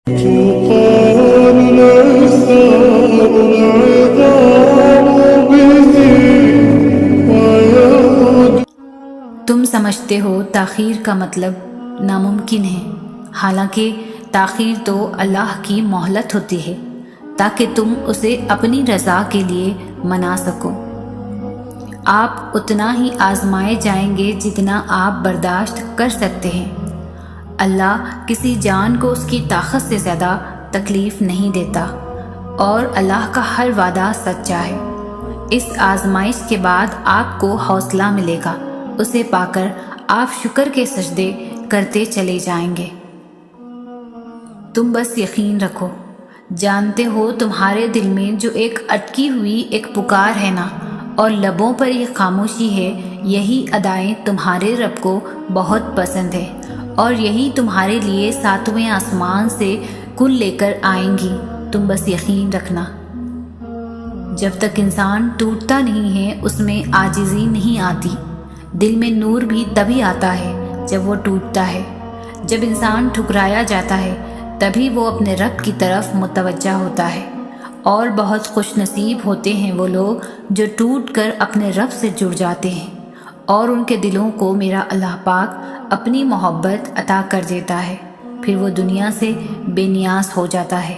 تم سمجھتے ہو تاخیر کا مطلب ناممکن ہے، حالانکہ تاخیر تو اللہ کی مہلت ہوتی ہے تاکہ تم اسے اپنی رضا کے لیے منا سکو۔ آپ اتنا ہی آزمائے جائیں گے جتنا آپ برداشت کر سکتے ہیں۔ اللہ کسی جان کو اس کی طاقت سے زیادہ تکلیف نہیں دیتا، اور اللہ کا ہر وعدہ سچا ہے۔ اس آزمائش کے بعد آپ کو حوصلہ ملے گا، اسے پا کر آپ شکر کے سجدے کرتے چلے جائیں گے۔ تم بس یقین رکھو، جانتے ہو تمہارے دل میں جو ایک اٹکی ہوئی ایک پکار ہے نا، اور لبوں پر یہ خاموشی ہے، یہی ادائیں تمہارے رب کو بہت پسند ہے، اور یہی تمہارے لیے ساتویں آسمان سے کل لے کر آئیں گی۔ تم بس یقین رکھنا۔ جب تک انسان ٹوٹتا نہیں ہے اس میں عاجزی نہیں آتی۔ دل میں نور بھی تبھی آتا ہے جب وہ ٹوٹتا ہے۔ جب انسان ٹھکرایا جاتا ہے تبھی وہ اپنے رب کی طرف متوجہ ہوتا ہے، اور بہت خوش نصیب ہوتے ہیں وہ لوگ جو ٹوٹ کر اپنے رب سے جڑ جاتے ہیں، اور ان کے دلوں کو میرا اللہ پاک اپنی محبت عطا کر دیتا ہے، پھر وہ دنیا سے بے نیاز ہو جاتا ہے۔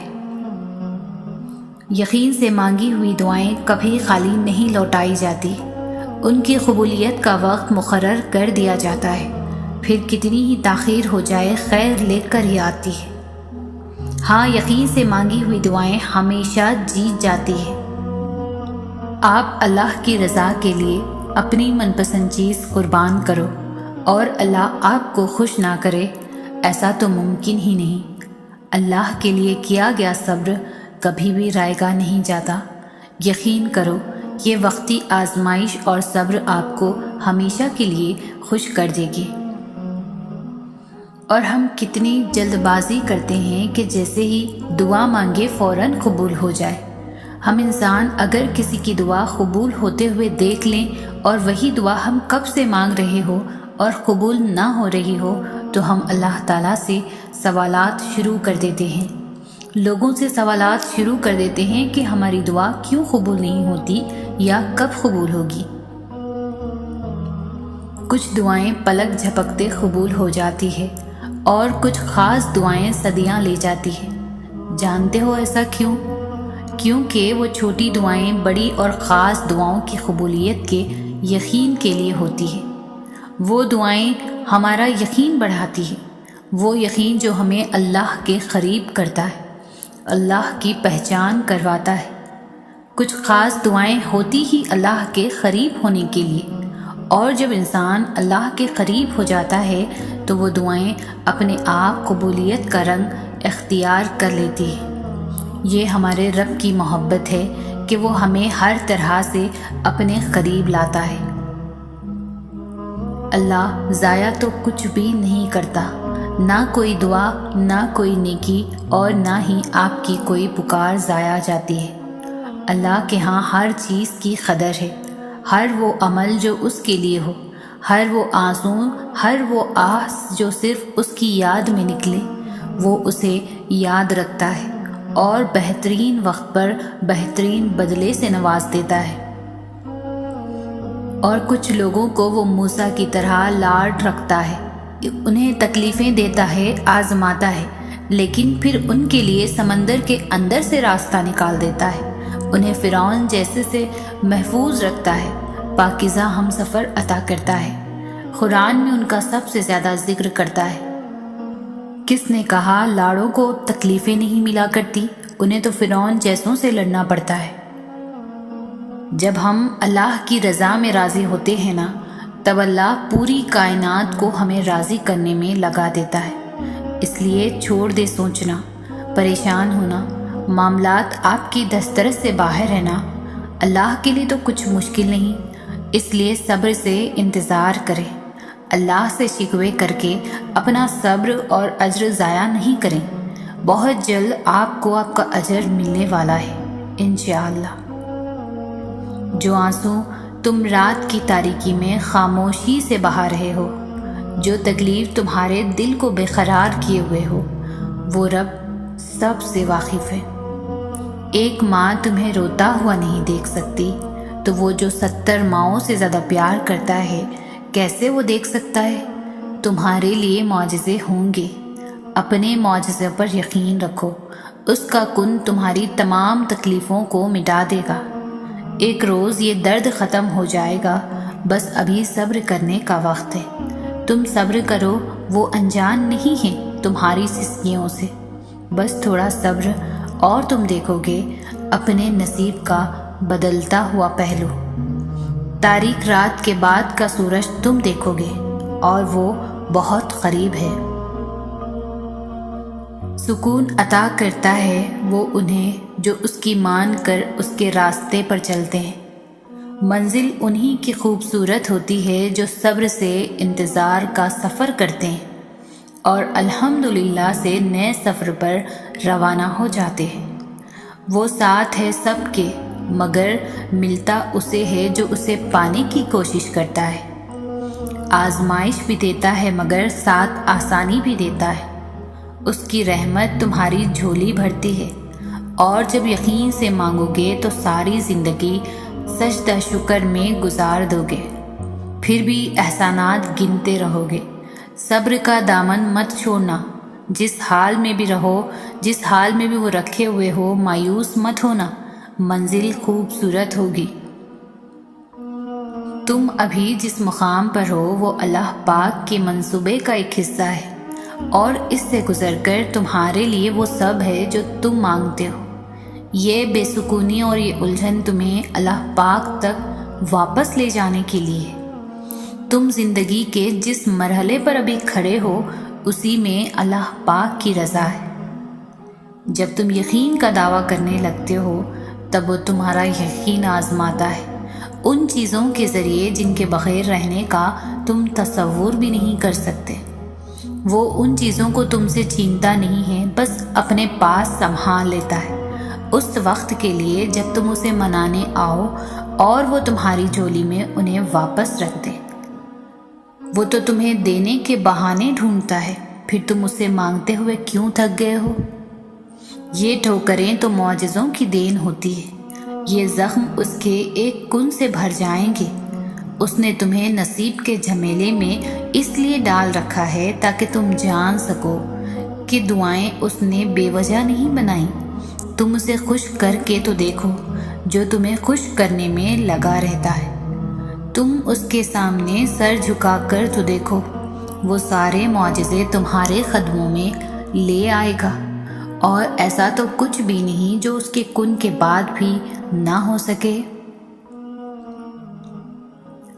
یقین سے مانگی ہوئی دعائیں کبھی خالی نہیں لوٹائی جاتی، ان کی قبولیت کا وقت مقرر کر دیا جاتا ہے، پھر کتنی ہی تاخیر ہو جائے خیر لے کر ہی آتی ہے۔ ہاں، یقین سے مانگی ہوئی دعائیں ہمیشہ جیت جاتی ہیں۔ آپ اللہ کی رضا کے لیے اپنی من پسند چیز قربان کرو، اور اللہ آپ کو خوش نہ کرے، ایسا تو ممکن ہی نہیں۔ اللہ کے لیے کیا گیا صبر کبھی بھی رائے گاہ نہیں جاتا۔ یقین کرو، یہ وقتی آزمائش اور صبر آپ کو ہمیشہ کے لیے خوش کر دے گی۔ اور ہم کتنی جلد بازی کرتے ہیں کہ جیسے ہی دعا مانگے فوراً قبول ہو جائے۔ ہم انسان اگر کسی کی دعا قبول ہوتے ہوئے دیکھ لیں، اور وہی دعا ہم کب سے مانگ رہے ہو اور قبول نہ ہو رہی ہو، تو ہم اللہ تعالیٰ سے سوالات شروع کر دیتے ہیں۔ لوگوں سے سوالات شروع کر دیتے ہیں کہ ہماری دعا کیوں قبول نہیں ہوتی یا کب قبول ہوگی۔ کچھ دعائیں پلک جھپکتے قبول ہو جاتی ہے، اور کچھ خاص دعائیں صدیاں لے جاتی ہیں۔ جانتے ہو ایسا کیوں؟ کیونکہ وہ چھوٹی دعائیں بڑی اور خاص دعاؤں کی قبولیت کے یقین کے لیے ہوتی ہیں۔ وہ دعائیں ہمارا یقین بڑھاتی ہیں، وہ یقین جو ہمیں اللہ کے قریب کرتا ہے، اللہ کی پہچان کرواتا ہے۔ کچھ خاص دعائیں ہوتی ہی اللہ کے قریب ہونے کے لیے، اور جب انسان اللہ کے قریب ہو جاتا ہے تو وہ دعائیں اپنے آپ قبولیت کا رنگ اختیار کر لیتی ہیں۔ یہ ہمارے رب کی محبت ہے کہ وہ ہمیں ہر طرح سے اپنے قریب لاتا ہے۔ اللہ ضائع تو کچھ بھی نہیں کرتا، نہ کوئی دعا، نہ کوئی نیکی، اور نہ ہی آپ کی کوئی پکار ضائع جاتی ہے۔ اللہ کے ہاں ہر چیز کی قدر ہے، ہر وہ عمل جو اس کے لیے ہو، ہر وہ آنسو، ہر وہ آہ جو صرف اس کی یاد میں نکلے، وہ اسے یاد رکھتا ہے، اور بہترین وقت پر بہترین بدلے سے نواز دیتا ہے۔ اور کچھ لوگوں کو وہ موسیٰ کی طرح لاڈ رکھتا ہے، انہیں تکلیفیں دیتا ہے، آزماتا ہے، لیکن پھر ان کے لیے سمندر کے اندر سے راستہ نکال دیتا ہے، انہیں فرعون جیسے سے محفوظ رکھتا ہے، پاکیزہ ہم سفر عطا کرتا ہے۔ قرآن میں ان کا سب سے زیادہ ذکر کرتا ہے۔ کس نے کہا لاڑوں کو تکلیفیں نہیں ملا کرتی؟ انہیں تو فرعون جیسوں سے لڑنا پڑتا ہے۔ جب ہم اللہ کی رضا میں راضی ہوتے ہیں نا، تب اللہ پوری کائنات کو ہمیں راضی کرنے میں لگا دیتا ہے۔ اس لیے چھوڑ دے سوچنا، پریشان ہونا، معاملات آپ کی دسترس سے باہر ہے نا۔ اللہ کے لیے تو کچھ مشکل نہیں، اس لیے صبر سے انتظار کریں۔ اللہ سے شکوے کر کے اپنا صبر اور اجر ضائع نہیں کریں، بہت جلد آپ کو آپ کا اجر ملنے والا ہے انشاءاللہ۔ جو آنسو تم رات کی تاریکی میں خاموشی سے بہا رہے ہو، جو تکلیف تمہارے دل کو بے قرار کیے ہوئے ہو، وہ رب سب سے واقف ہے۔ ایک ماں تمہیں روتا ہوا نہیں دیکھ سکتی تو وہ جو 70 ماؤں سے زیادہ پیار کرتا ہے کیسے وہ دیکھ سکتا ہے؟ تمہارے لیے معجزے ہوں گے، اپنے معجزے پر یقین رکھو، اس کا کن تمہاری تمام تکلیفوں کو مٹا دے گا۔ ایک روز یہ درد ختم ہو جائے گا، بس ابھی صبر کرنے کا وقت ہے۔ تم صبر کرو، وہ انجان نہیں ہے تمہاری سستیوں سے۔ بس تھوڑا صبر اور تم دیکھو گے اپنے نصیب کا بدلتا ہوا پہلو۔ تاریک رات کے بعد کا سورج تم دیکھو گے اور وہ بہت قریب ہے۔ سکون عطا کرتا ہے وہ انہیں جو اس کی مان کر اس کے راستے پر چلتے ہیں۔ منزل انہی کی خوبصورت ہوتی ہے جو صبر سے انتظار کا سفر کرتے ہیں اور الحمدللہ سے نئے سفر پر روانہ ہو جاتے ہیں۔ وہ ساتھ ہے سب کے، مگر ملتا اسے ہے جو اسے پانے کی کوشش کرتا ہے۔ آزمائش بھی دیتا ہے مگر ساتھ آسانی بھی دیتا ہے۔ اس کی رحمت تمہاری جھولی بھرتی ہے، اور جب یقین سے مانگو گے تو ساری زندگی سجدہ شکر میں گزار دو گے، پھر بھی احسانات گنتے رہو گے۔ صبر کا دامن مت چھوڑنا، جس حال میں بھی رہو، جس حال میں بھی وہ رکھے ہوئے ہو، مایوس مت ہونا، منزل خوبصورت ہوگی۔ تم ابھی جس مقام پر ہو وہ اللہ پاک کے منصوبے کا ایک حصہ ہے، اور اس سے گزر کر تمہارے لیے وہ سب ہے جو تم مانگتے ہو۔ یہ بے سکونی اور یہ الجھن تمہیں اللہ پاک تک واپس لے جانے کے لیے ہے۔ تم زندگی کے جس مرحلے پر ابھی کھڑے ہو اسی میں اللہ پاک کی رضا ہے۔ جب تم یقین کا دعویٰ کرنے لگتے ہو تب وہ تمہارا یقین آزماتا ہے، ان چیزوں کے ذریعے جن کے بغیر رہنے کا تم تصور بھی نہیں کر سکتے۔ وہ ان چیزوں کو تم سے چھینتا نہیں ہے، بس اپنے پاس سنبھال لیتا ہے اس وقت کے لیے جب تم اسے منانے آؤ، اور وہ تمہاری جھولی میں انہیں واپس رکھ دے۔ وہ تو تمہیں دینے کے بہانے ڈھونڈتا ہے، پھر تم اسے مانگتے ہوئے کیوں تھک گئے ہو؟ یہ ٹھوکریں تو معجزوں کی دین ہوتی ہے، یہ زخم اس کے ایک کن سے بھر جائیں گے۔ اس نے تمہیں نصیب کے جھمیلے میں اس لیے ڈال رکھا ہے تاکہ تم جان سکو کہ دعائیں اس نے بے وجہ نہیں بنائیں۔ تم اسے خوش کر کے تو دیکھو جو تمہیں خوش کرنے میں لگا رہتا ہے۔ تم اس کے سامنے سر جھکا کر تو دیکھو، وہ سارے معجزے تمہارے قدموں میں لے آئے گا، اور ایسا تو کچھ بھی نہیں جو اس کے کن کے بعد بھی نہ ہو سکے۔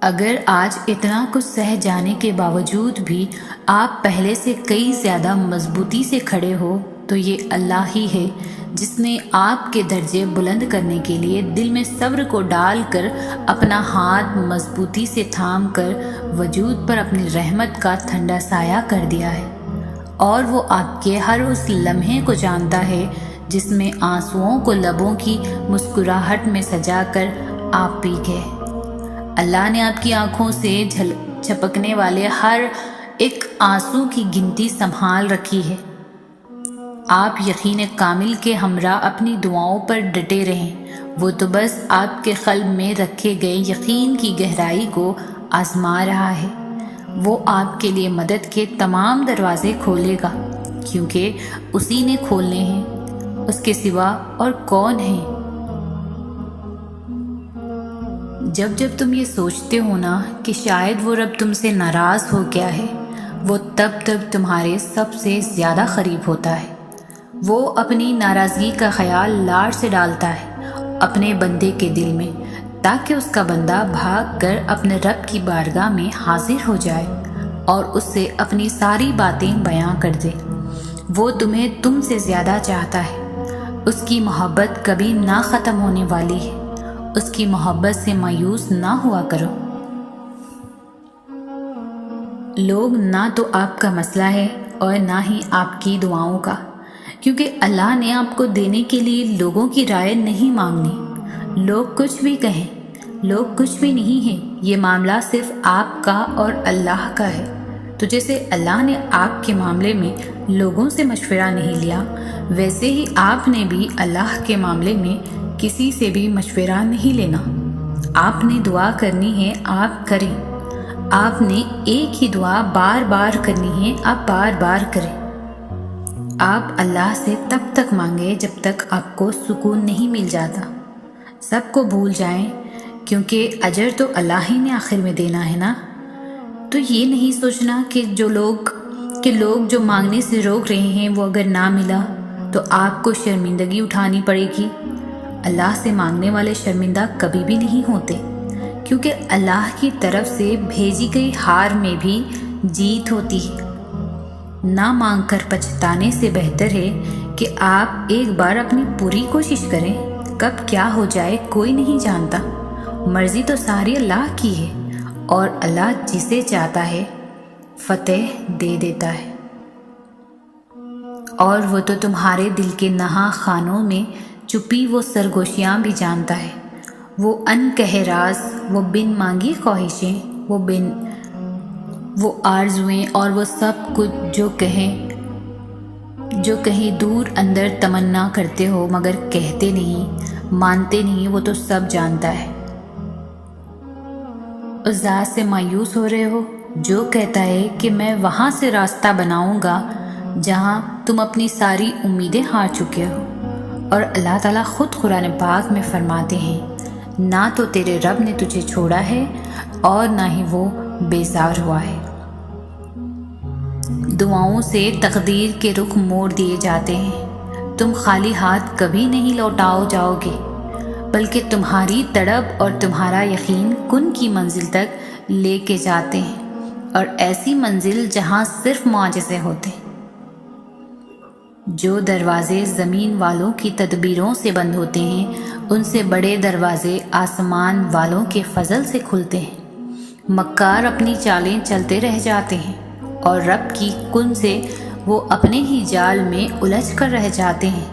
اگر آج اتنا کچھ سہ جانے کے باوجود بھی آپ پہلے سے کئی زیادہ مضبوطی سے کھڑے ہو تو یہ اللہ ہی ہے جس نے آپ کے درجے بلند کرنے کے لیے دل میں صبر کو ڈال کر اپنا ہاتھ مضبوطی سے تھام کر وجود پر اپنی رحمت کا ٹھنڈا سایہ کر دیا ہے، اور وہ آپ کے ہر اس لمحے کو جانتا ہے جس میں آنسوؤں کو لبوں کی مسکراہٹ میں سجا کر آپ پی گئے۔ اللہ نے آپ کی آنکھوں سے چھپکنے والے ہر ایک آنسو کی گنتی سنبھال رکھی ہے۔ آپ یقین کامل کے ہمراہ اپنی دعاؤں پر ڈٹے رہیں، وہ تو بس آپ کے قلب میں رکھے گئے یقین کی گہرائی کو آزما رہا ہے۔ وہ آپ کے لیے مدد کے تمام دروازے کھولے گا، کیونکہ اسی نے کھولنے ہیں، اس کے سوا اور کون ہے؟ جب جب تم یہ سوچتے ہو نا کہ شاید وہ رب تم سے ناراض ہو گیا ہے، وہ تب تمہارے سب سے زیادہ قریب ہوتا ہے۔ وہ اپنی ناراضگی کا خیال لاڑ سے ڈالتا ہے اپنے بندے کے دل میں، تاکہ اس کا بندہ بھاگ کر اپنے رب کی بارگاہ میں حاضر ہو جائے اور اس سے اپنی ساری باتیں بیان کر دے۔ وہ تمہیں تم سے زیادہ چاہتا ہے، اس کی محبت کبھی نہ ختم ہونے والی ہے، اس کی محبت سے مایوس نہ ہوا کرو۔ لوگ نہ تو آپ کا مسئلہ ہے اور نہ ہی آپ کی دعاؤں کا، کیونکہ اللہ نے آپ کو دینے کے لیے لوگوں کی رائے نہیں مانگنی۔ لوگ کچھ بھی کہیں، لوگ کچھ بھی نہیں ہیں، یہ معاملہ صرف آپ کا اور اللہ کا ہے۔ تو جیسے اللہ نے آپ کے معاملے میں لوگوں سے مشورہ نہیں لیا، ویسے ہی آپ نے بھی اللہ کے معاملے میں کسی سے بھی مشورہ نہیں لینا۔ آپ نے دعا کرنی ہے، آپ کریں۔ آپ نے ایک ہی دعا بار بار کرنی ہے، آپ بار بار کریں۔ آپ اللہ سے تب تک مانگیں جب تک آپ کو سکون نہیں مل جاتا۔ سب کو بھول جائیں، کیونکہ اجر تو اللہ ہی نے آخر میں دینا ہے نا۔ تو یہ نہیں سوچنا کہ لوگ جو مانگنے سے روک رہے ہیں وہ اگر نہ ملا تو آپ کو شرمندگی اٹھانی پڑے گی۔ اللہ سے مانگنے والے شرمندہ کبھی بھی نہیں ہوتے، کیونکہ اللہ کی طرف سے بھیجی گئی ہار میں بھی جیت ہوتی ہے۔ نہ مانگ کر پچھتانے سے بہتر ہے کہ آپ ایک بار اپنی پوری کوشش کریں۔ کب کیا ہو جائے کوئی نہیں جانتا، مرضی تو ساری اللہ کی ہے، اور اللہ جسے چاہتا ہے فتح دے دیتا ہے۔ اور وہ تو تمہارے دل کے نہاں خانوں میں چھپی وہ سرگوشیاں بھی جانتا ہے، وہ ان کہہ راز، وہ بن مانگی خواہشیں، وہ آرزویں، اور وہ سب کچھ جو کہیں دور اندر تمنا کرتے ہو مگر کہتے نہیں، مانتے نہیں، وہ تو سب جانتا ہے۔ اس ذات سے مایوس ہو رہے ہو جو کہتا ہے کہ میں وہاں سے راستہ بناؤں گا جہاں تم اپنی ساری امیدیں ہار چکے ہو۔ اور اللہ تعالیٰ خود قرآن پاک میں فرماتے ہیں، نہ تو تیرے رب نے تجھے چھوڑا ہے اور نہ ہی وہ بیزار ہوا ہے۔ دعاؤں سے تقدیر کے رخ موڑ دیے جاتے ہیں، تم خالی ہاتھ کبھی نہیں لوٹاؤ جاؤ گے، بلکہ تمہاری تڑپ اور تمہارا یقین کن کی منزل تک لے کے جاتے ہیں، اور ایسی منزل جہاں صرف معجزے ہوتے ہیں۔ جو دروازے زمین والوں کی تدبیروں سے بند ہوتے ہیں، ان سے بڑے دروازے آسمان والوں کے فضل سے کھلتے ہیں۔ مکار اپنی چالیں چلتے رہ جاتے ہیں، اور رب کی کن سے وہ اپنے ہی جال میں الجھ کر رہ جاتے ہیں۔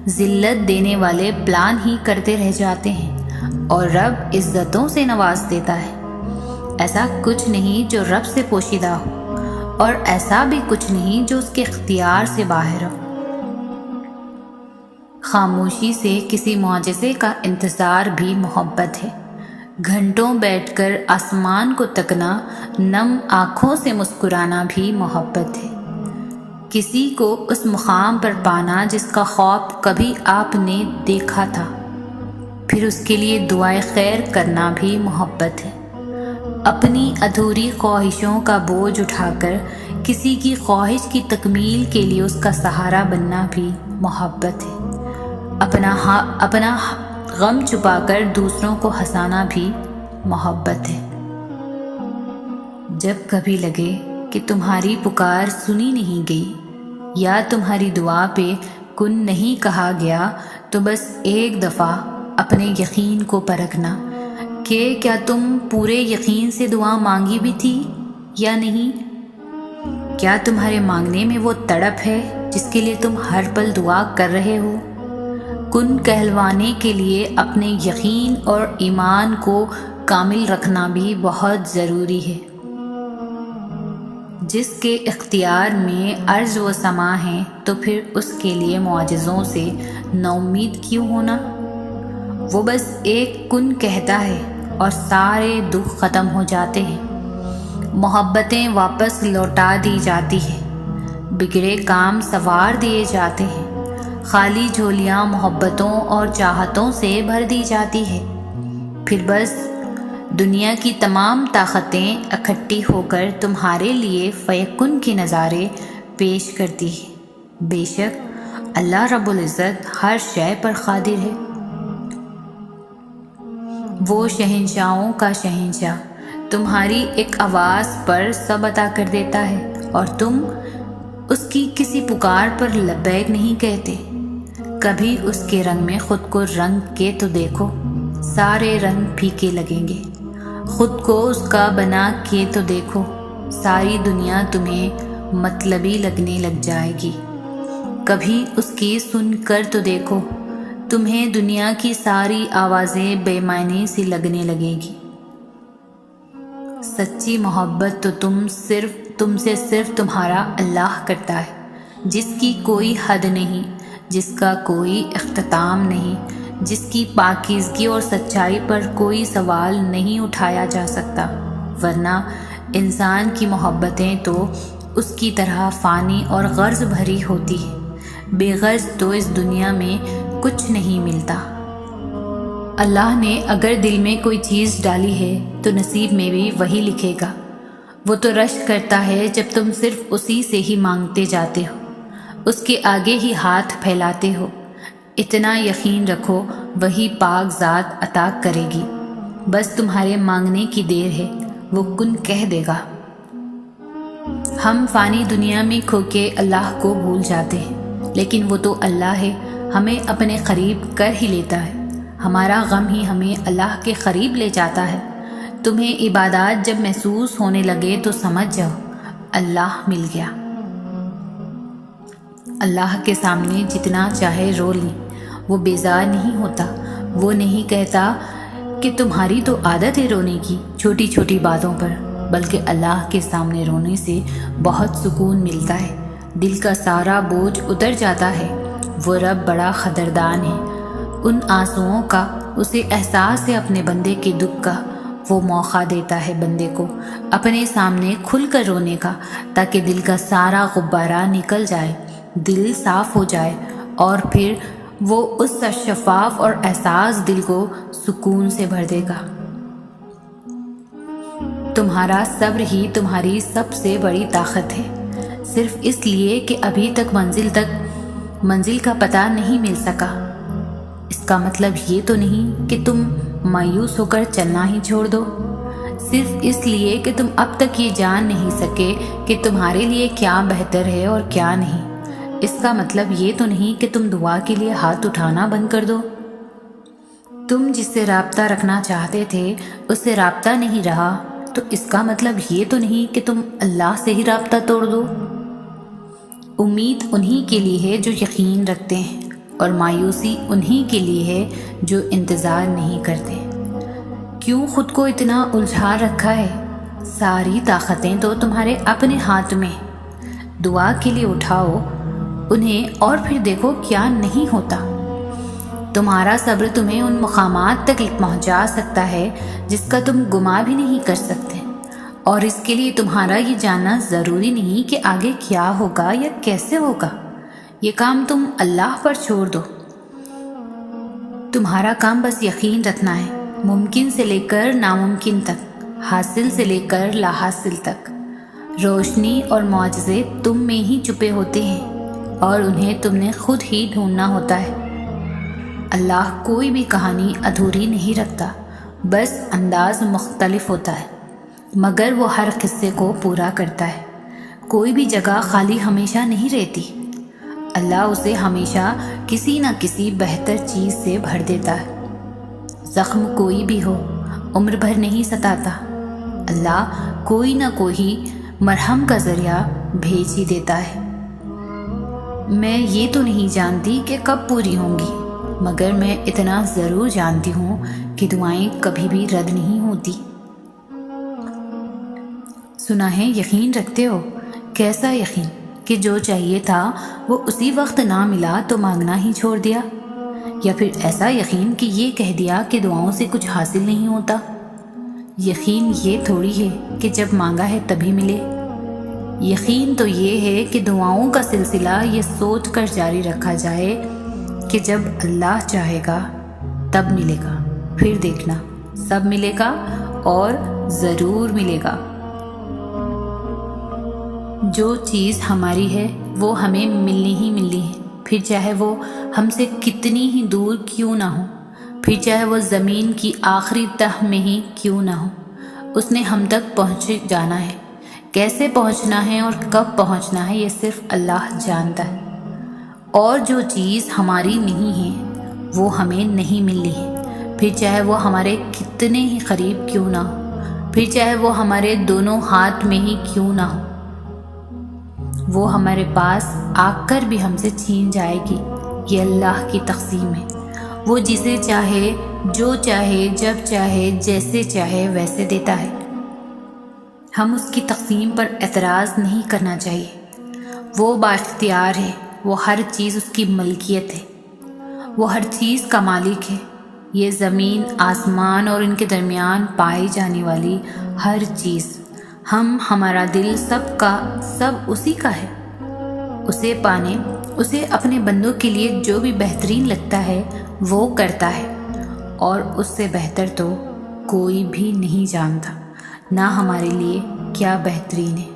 ذلت دینے والے پلان ہی کرتے رہ جاتے ہیں، اور رب عزتوں سے نواز دیتا ہے۔ ایسا کچھ نہیں جو رب سے پوشیدہ ہو، اور ایسا بھی کچھ نہیں جو اس کے اختیار سے باہر ہو۔ خاموشی سے کسی معجزے کا انتظار بھی محبت ہے۔ گھنٹوں بیٹھ کر آسمان کو تکنا، نم آنکھوں سے مسکرانا بھی محبت ہے۔ کسی کو اس مقام پر پانا جس کا خواب کبھی آپ نے دیکھا تھا، پھر اس کے لیے دعائے خیر کرنا بھی محبت ہے۔ اپنی ادھوری خواہشوں کا بوجھ اٹھا کر کسی کی خواہش کی تکمیل کے لیے اس کا سہارا بننا بھی محبت ہے۔ اپنا غم چھپا کر دوسروں کو ہنسانا بھی محبت ہے۔ جب کبھی لگے کہ تمہاری پکار سنی نہیں گئی یا تمہاری دعا پہ کن نہیں کہا گیا، تو بس ایک دفعہ اپنے یقین کو پرکھنا کہ کیا تم پورے یقین سے دعا مانگی بھی تھی یا نہیں۔ کیا تمہارے مانگنے میں وہ تڑپ ہے جس کے لیے تم ہر پل دعا کر رہے ہو؟ کن کہلوانے کے لیے اپنے یقین اور ایمان کو کامل رکھنا بھی بہت ضروری ہے۔ جس کے اختیار میں ارض و سما ہے، تو پھر اس کے لیے معجزوں سے نا امید کیوں ہونا؟ وہ بس ایک کن کہتا ہے اور سارے دکھ ختم ہو جاتے ہیں، محبتیں واپس لوٹا دی جاتی ہیں، بگڑے کام سنوار دیے جاتے ہیں، خالی جھولیاں محبتوں اور چاہتوں سے بھر دی جاتی ہے۔ پھر بس دنیا کی تمام طاقتیں اکٹھی ہو کر تمہارے لیے فیکن کے نظارے پیش کرتی ہے۔ بے شک اللہ رب العزت ہر شے پر قادر ہے۔ وہ شہنشاہوں کا شہنشاہ تمہاری ایک آواز پر سب عطا کر دیتا ہے، اور تم اس کی کسی پکار پر لبیک نہیں کہتے۔ کبھی اس کے رنگ میں خود کو رنگ کے تو دیکھو، سارے رنگ پھیکے لگیں گے۔ خود کو اس کا بنا کے تو دیکھو، ساری دنیا تمہیں مطلبی لگنے لگ جائے گی۔ کبھی اس کی سن کر تو دیکھو، تمہیں دنیا کی ساری آوازیں بے معنی سی لگنے لگے گی۔ سچی محبت تو تم سے صرف تمہارا اللہ کرتا ہے، جس کی کوئی حد نہیں، جس کا کوئی اختتام نہیں، جس کی پاکیزگی اور سچائی پر کوئی سوال نہیں اٹھایا جا سکتا، ورنہ انسان کی محبتیں تو اس کی طرح فانی اور غرض بھری ہوتی ہیں۔ بے غرض تو اس دنیا میں کچھ نہیں ملتا۔ اللہ نے اگر دل میں کوئی چیز ڈالی ہے تو نصیب میں بھی وہی لکھے گا۔ وہ تو رشک کرتا ہے جب تم صرف اسی سے ہی مانگتے جاتے ہو، اس کے آگے ہی ہاتھ پھیلاتے ہو۔ اتنا یقین رکھو وہی پاک ذات عطا کرے گی، بس تمہارے مانگنے کی دیر ہے، وہ کن کہہ دے گا۔ ہم فانی دنیا میں کھو کے اللہ کو بھول جاتے ہیں، لیکن وہ تو اللہ ہے، ہمیں اپنے قریب کر ہی لیتا ہے۔ ہمارا غم ہی ہمیں اللہ کے قریب لے جاتا ہے۔ تمہیں عبادات جب محسوس ہونے لگے تو سمجھ جاؤ اللہ مل گیا۔ اللہ کے سامنے جتنا چاہے رو لیں، وہ بیزار نہیں ہوتا۔ وہ نہیں کہتا کہ تمہاری تو عادت ہے رونے کی چھوٹی چھوٹی باتوں پر، بلکہ اللہ کے سامنے رونے سے بہت سکون ملتا ہے، دل کا سارا بوجھ اتر جاتا ہے۔ وہ رب بڑا قدردان ہے، ان آنسوؤں کا اسے احساس ہے اپنے بندے کے دکھ کا۔ وہ موقع دیتا ہے بندے کو اپنے سامنے کھل کر رونے کا، تاکہ دل کا سارا غبارہ نکل جائے، دل صاف ہو جائے، اور پھر وہ اس شفاف اور احساس دل کو سکون سے بھر دے گا۔ تمہارا صبر ہی تمہاری سب سے بڑی طاقت ہے، صرف اس لیے کہ ابھی تک منزل کا پتہ نہیں مل سکا۔ اس کا مطلب یہ تو نہیں کہ تم مایوس ہو کر چلنا ہی چھوڑ دو، صرف اس لیے کہ تم اب تک یہ جان نہیں سکے کہ تمہارے لیے کیا بہتر ہے اور کیا نہیں۔ اس کا مطلب یہ تو نہیں کہ تم دعا کے لیے ہاتھ اٹھانا بند کر دو۔ تم جس سے رابطہ رکھنا چاہتے تھے اس سے رابطہ نہیں رہا، تو اس کا مطلب یہ تو نہیں کہ تم اللہ سے ہی رابطہ توڑ دو۔ امید انہی کے لیے ہے جو یقین رکھتے ہیں، اور مایوسی انہی کے لیے ہے جو انتظار نہیں کرتے۔ کیوں خود کو اتنا الجھا رکھا ہے؟ ساری طاقتیں تو تمہارے اپنے ہاتھ میں۔ دعا کے لیے اٹھاؤ انہیں اور پھر دیکھو کیا نہیں ہوتا۔ تمہارا صبر تمہیں ان مقامات تک پہنچا سکتا ہے جس کا تم گمان بھی نہیں کر سکتے، اور اس کے لیے تمہارا یہ جاننا ضروری نہیں کہ آگے کیا ہوگا یا کیسے ہوگا۔ یہ کام تم اللہ پر چھوڑ دو۔ تمہارا کام بس یقین رکھنا ہے، ممکن سے لے کر ناممکن تک، حاصل سے لے کر لا حاصل تک۔ روشنی اور معجزے تم میں ہی چھپے ہوتے ہیں، اور انہیں تم نے خود ہی ڈھونڈنا ہوتا ہے۔ اللہ کوئی بھی کہانی ادھوری نہیں رکھتا، بس انداز مختلف ہوتا ہے، مگر وہ ہر قصے کو پورا کرتا ہے۔ کوئی بھی جگہ خالی ہمیشہ نہیں رہتی، اللہ اسے ہمیشہ کسی نہ کسی بہتر چیز سے بھر دیتا ہے۔ زخم کوئی بھی ہو عمر بھر نہیں ستاتا، اللہ کوئی نہ کوئی مرہم کا ذریعہ بھیج ہی دیتا ہے۔ میں یہ تو نہیں جانتی کہ کب پوری ہوں گی، مگر میں اتنا ضرور جانتی ہوں کہ دعائیں کبھی بھی رد نہیں ہوتی۔ سنا ہے یقین رکھتے ہو؟ کیسا یقین کہ جو چاہیے تھا وہ اسی وقت نہ ملا تو مانگنا ہی چھوڑ دیا، یا پھر ایسا یقین کہ یہ کہہ دیا کہ دعاؤں سے کچھ حاصل نہیں ہوتا۔ یقین یہ تھوڑی ہے کہ جب مانگا ہے تبھی ملے۔ یقین تو یہ ہے کہ دعاؤں کا سلسلہ یہ سوچ کر جاری رکھا جائے کہ جب اللہ چاہے گا تب ملے گا، پھر دیکھنا سب ملے گا اور ضرور ملے گا۔ جو چیز ہماری ہے وہ ہمیں ملنی ہی ملنی ہے، پھر چاہے وہ ہم سے کتنی ہی دور کیوں نہ ہو، پھر چاہے وہ زمین کی آخری تہ میں ہی کیوں نہ ہو، اس نے ہم تک پہنچ جانا ہے۔ کیسے پہنچنا ہے اور کب پہنچنا ہے یہ صرف اللہ جانتا ہے۔ اور جو چیز ہماری نہیں ہے وہ ہمیں نہیں ملنی ہے، پھر چاہے وہ ہمارے کتنے ہی قریب کیوں نہ ہو، پھر چاہے وہ ہمارے دونوں ہاتھ میں ہی کیوں نہ ہو، وہ ہمارے پاس آ کر بھی ہم سے چھین جائے گی۔ یہ اللہ کی تقسیم ہے، وہ جسے چاہے، جو چاہے، جب چاہے، جیسے چاہے ویسے دیتا ہے۔ ہم اس کی تقسیم پر اعتراض نہیں کرنا چاہیے۔ وہ بااختیار ہے، وہ ہر چیز اس کی ملکیت ہے، وہ ہر چیز کا مالک ہے۔ یہ زمین، آسمان اور ان کے درمیان پائی جانے والی ہر چیز، ہمارا دل، سب کا سب اسی کا ہے۔ اسے پانے، اسے اپنے بندوں کے لیے جو بھی بہترین لگتا ہے وہ کرتا ہے، اور اس سے بہتر تو کوئی بھی نہیں جانتا نہ ہمارے لیے کیا بہترین ہے۔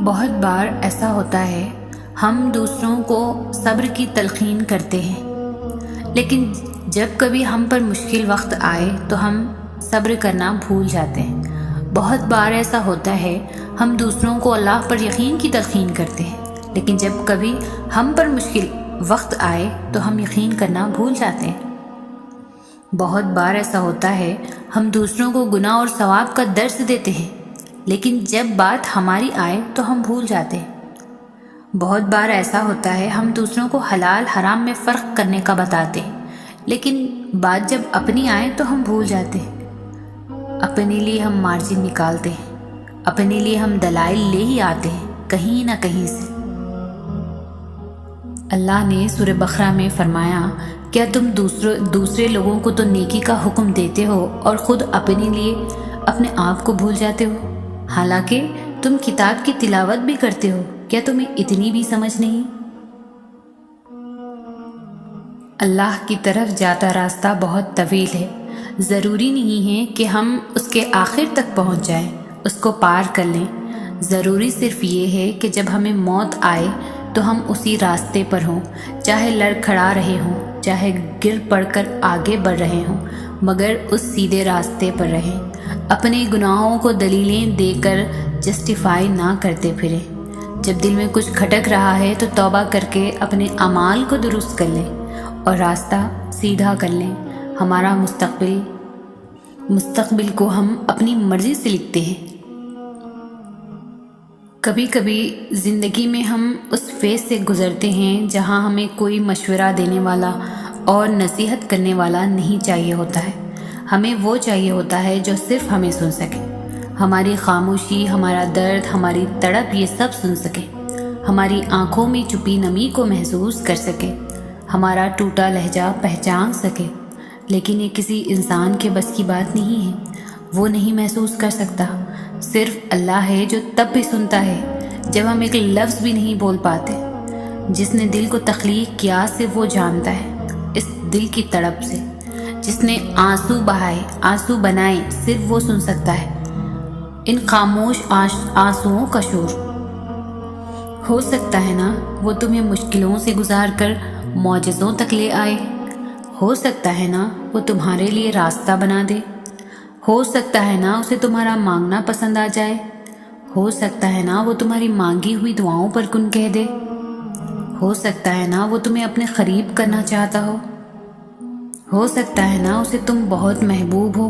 بہت بار ایسا ہوتا ہے ہم دوسروں کو صبر کی تلقین کرتے ہیں، لیکن جب کبھی ہم پر مشکل وقت آئے تو ہم صبر کرنا بھول جاتے ہیں۔ بہت بار ایسا ہوتا ہے ہم دوسروں کو اللہ پر یقین کی تلقین کرتے ہیں، لیکن جب کبھی ہم پر مشکل وقت آئے تو ہم یقین کرنا بھول جاتے ہیں۔ بہت بار ایسا ہوتا ہے ہم دوسروں کو گناہ اور ثواب کا درس دیتے ہیں، لیکن جب بات ہماری آئے تو ہم بھول جاتے ہیں۔ بہت بار ایسا ہوتا ہے ہم دوسروں کو حلال حرام میں فرق کرنے کا بتاتے ہیں، لیکن بات جب اپنی آئے تو ہم بھول جاتے ہیں۔ اپنے لیے ہم مارجن نکالتے ہیں، اپنے لیے ہم دلائل لے ہی آتے ہیں کہیں نہ کہیں سے۔ اللہ نے سورہ بقرہ میں فرمایا، کیا تم دوسرے لوگوں کو تو نیکی کا حکم دیتے ہو اور خود اپنے لیے اپنے آپ کو بھول جاتے ہو؟ حالانکہ تم کتاب کی تلاوت بھی کرتے ہو، کیا تمہیں اتنی بھی سمجھ نہیں؟ اللہ کی طرف جاتا راستہ بہت طویل ہے، ضروری نہیں ہے کہ ہم اس کے آخر تک پہنچ جائیں، اس کو پار کر لیں۔ ضروری صرف یہ ہے کہ جب ہمیں موت آئے تو ہم اسی راستے پر ہوں، چاہے لڑکھڑا رہے ہوں، چاہے گر پڑ کر آگے بڑھ رہے ہوں، مگر اس سیدھے راستے پر رہیں۔ اپنے گناہوں کو دلیلیں دے کر جسٹیفائی نہ کرتے پھریں۔ جب دل میں کچھ کھٹک رہا ہے تو توبہ کر کے اپنے اعمال کو درست کر لیں اور راستہ سیدھا کر لیں۔ ہمارا مستقبل کو ہم اپنی مرضی سے لکھتے ہیں۔ کبھی کبھی زندگی میں ہم اس فیز سے گزرتے ہیں جہاں ہمیں کوئی مشورہ دینے والا اور نصیحت کرنے والا نہیں چاہیے ہوتا ہے، ہمیں وہ چاہیے ہوتا ہے جو صرف ہمیں سن سکے، ہماری خاموشی، ہمارا درد، ہماری تڑپ یہ سب سن سکے، ہماری آنکھوں میں چھپی نمی کو محسوس کر سکے، ہمارا ٹوٹا لہجہ پہچان سکے۔ لیکن یہ کسی انسان کے بس کی بات نہیں ہے، وہ نہیں محسوس کر سکتا۔ صرف اللہ ہے جو تب بھی سنتا ہے جب ہم ایک لفظ بھی نہیں بول پاتے۔ جس نے دل کو تخلیق کیا صرف وہ جانتا ہے اس دل کی تڑپ سے۔ جس نے آنسو بہائے، آنسو بنائے، صرف وہ سن سکتا ہے ان خاموش آنسوؤں کا شور۔ ہو سکتا ہے نا وہ تمہیں مشکلوں سے گزار کر معجزوں تک لے آئے، ہو سکتا ہے نا وہ تمہارے لیے راستہ بنا دے، ہو سکتا ہے نا اسے تمہارا مانگنا پسند آ جائے، ہو سکتا ہے نا وہ تمہاری مانگی ہوئی دعاؤں پر کن کہہ دے، ہو سکتا ہے نا وہ تمہیں اپنے قریب کرنا چاہتا ہو سکتا ہے نا اسے تم بہت محبوب ہو۔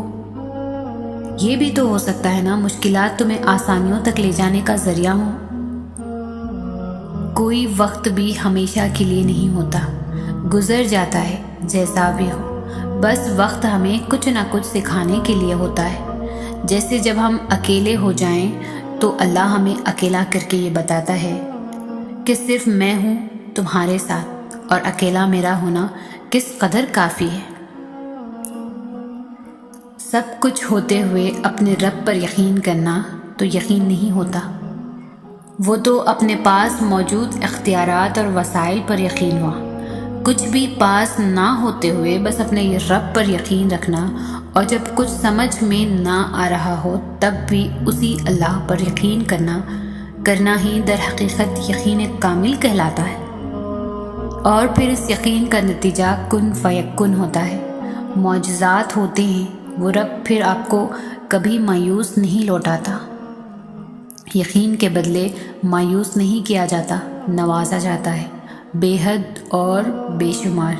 یہ بھی تو ہو سکتا ہے نا مشکلات تمہیں آسانیوں تک لے جانے کا ذریعہ ہو۔ کوئی وقت بھی ہمیشہ کے لیے نہیں ہوتا، گزر جاتا ہے جیسا بھی ہو۔ بس وقت ہمیں کچھ نہ کچھ سکھانے کے لیے ہوتا ہے۔ جیسے جب ہم اکیلے ہو جائیں تو اللہ ہمیں اکیلا کر کے یہ بتاتا ہے کہ صرف میں ہوں تمہارے ساتھ، اور اکیلا میرا ہونا کس قدر کافی ہے۔ سب کچھ ہوتے ہوئے اپنے رب پر یقین کرنا تو یقین نہیں ہوتا، وہ تو اپنے پاس موجود اختیارات اور وسائل پر یقین ہوا۔ کچھ بھی پاس نہ ہوتے ہوئے بس اپنے رب پر یقین رکھنا، اور جب کچھ سمجھ میں نہ آ رہا ہو تب بھی اسی اللہ پر یقین کرنا ہی در حقیقت یقین کامل کہلاتا ہے۔ اور پھر اس یقین کا نتیجہ کن فیکن ہوتا ہے۔ معجزات ہوتے ہیں، وہ رب پھر آپ کو کبھی مایوس نہیں لوٹاتا۔ یقین کے بدلے مایوس نہیں کیا جاتا، نوازا جاتا ہے بے حد اور بے شمار۔